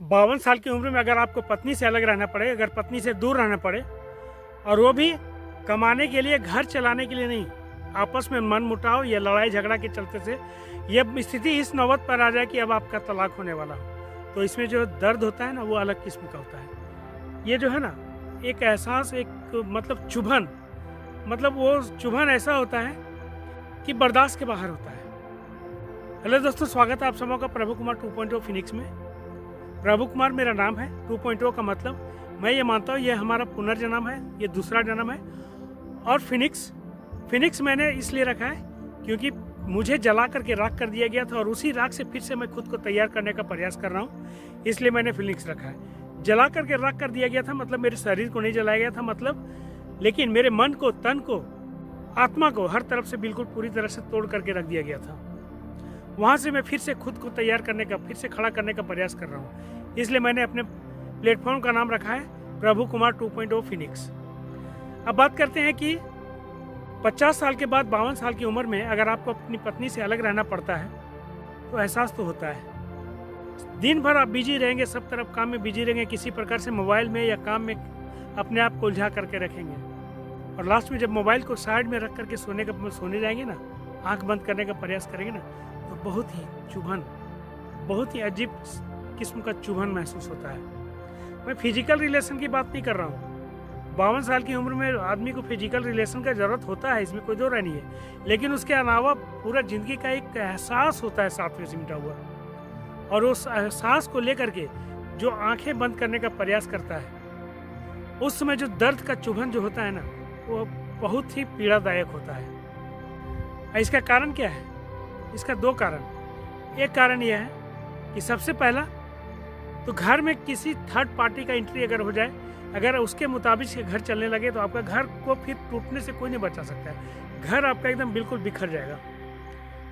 52 साल की उम्र में अगर आपको पत्नी से अलग रहना पड़े, अगर पत्नी से दूर रहना पड़े, और वो भी कमाने के लिए, घर चलाने के लिए नहीं, आपस में मनमुटाव या लड़ाई झगड़ा के चलते से ये स्थिति इस नौबत पर आ जाए कि अब आपका तलाक होने वाला हो, तो इसमें जो दर्द होता है ना, वो अलग किस्म का होता है। ये जो है ना, एक एहसास, एक मतलब चुभन, मतलब वो चुभन ऐसा होता है कि बर्दाश्त के बाहर होता है। हेलो दोस्तों, स्वागत है आप सबों का प्रभु कुमार 2.0 फिनिक्स में। प्रभु कुमार मेरा नाम है। 2.0 का मतलब मैं ये मानता हूँ ये हमारा पुनर्जन्म है, ये दूसरा जन्म है। और फिनिक्स मैंने इसलिए रखा है क्योंकि मुझे जला करके राख कर दिया गया था और उसी राख से फिर से मैं खुद को तैयार करने का प्रयास कर रहा हूँ, इसलिए मैंने फिनिक्स रखा है। जला करके राख कर दिया गया था मतलब मेरे शरीर को नहीं जलाया गया था मतलब, लेकिन मेरे मन को, तन को, आत्मा को हर तरफ से बिल्कुल पूरी तरह से तोड़ करके रख दिया गया था। वहाँ से मैं फिर से खुद को तैयार करने का, फिर से खड़ा करने का प्रयास कर रहा हूँ, इसलिए मैंने अपने प्लेटफॉर्म का नाम रखा है प्रभु कुमार 2.0 फिनिक्स। अब बात करते हैं कि 50 साल के बाद 52 साल की उम्र में अगर आपको अपनी पत्नी से अलग रहना पड़ता है तो एहसास तो होता है। दिन भर आप बिजी रहेंगे, सब तरफ काम में बिजी रहेंगे, किसी प्रकार से मोबाइल में या काम में अपने आप को उलझा करके रखेंगे, और लास्ट में जब मोबाइल को साइड में रख करके सोने जाएंगे ना, आंख बंद करने का प्रयास करेंगे ना, तो बहुत ही चुभन, बहुत ही अजीब किस्म का चुभन महसूस होता है। मैं फिजिकल रिलेशन की बात नहीं कर रहा हूँ। 52 साल की उम्र में आदमी को फिजिकल रिलेशन का ज़रूरत होता है, इसमें कोई दो राय नहीं है, लेकिन उसके अलावा पूरा ज़िंदगी का एक एहसास होता है साथ में सिमटा हुआ, और उस एहसास को लेकर के जो आंखें बंद करने का प्रयास करता है, उस समय जो दर्द का चुभन जो होता है ना, वो बहुत ही पीड़ादायक होता है। इसका कारण क्या है? इसका दो कारण। एक कारण यह है कि सबसे पहला तो घर में किसी थर्ड पार्टी का एंट्री अगर हो जाए, अगर उसके मुताबिक से घर चलने लगे, तो आपका घर को फिर टूटने से कोई नहीं बचा सकता है। घर आपका एकदम बिल्कुल बिखर जाएगा।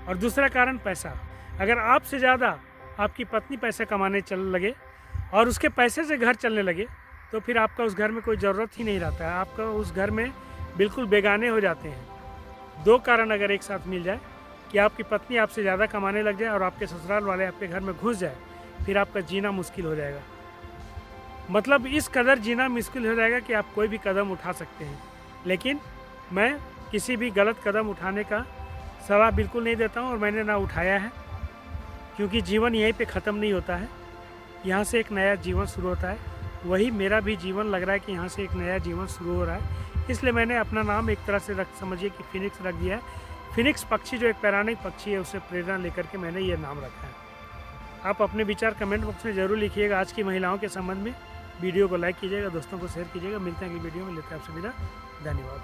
और दूसरा कारण पैसा। अगर आपसे ज़्यादा आपकी पत्नी पैसे कमाने चल लगे और उसके पैसे से घर चलने लगे, तो फिर आपका उस घर में कोई ज़रूरत ही नहीं रहता है, आपका उस घर में बिल्कुल बेगाने हो जाते हैं। दो कारण अगर एक साथ मिल जाए कि आपकी पत्नी आपसे ज़्यादा कमाने लग जाए और आपके ससुराल वाले आपके घर में घुस जाए, फिर आपका जीना मुश्किल हो जाएगा। मतलब इस कदर जीना मुश्किल हो जाएगा कि आप कोई भी कदम उठा सकते हैं। लेकिन मैं किसी भी गलत कदम उठाने का सलाह बिल्कुल नहीं देता हूँ, और मैंने ना उठाया है, क्योंकि जीवन यहीं पे ख़त्म नहीं होता है, यहाँ से एक नया जीवन शुरू होता है। वही मेरा भी जीवन लग रहा है कि यहाँ से एक नया जीवन शुरू हो रहा है, इसलिए मैंने अपना नाम एक तरह से समझिए कि फिनिक्स रख दिया है। फिनिक्स पक्षी जो एक पौराणिक पक्षी है, उससे प्रेरणा लेकर के मैंने ये नाम रखा है। आप अपने विचार कमेंट बॉक्स में ज़रूर लिखिएगा। आज की महिलाओं के संबंध में वीडियो को लाइक कीजिएगा, दोस्तों को शेयर कीजिएगा। मिलते हैं अगली वीडियो में, लेते हैं आपसे विदा। धन्यवाद।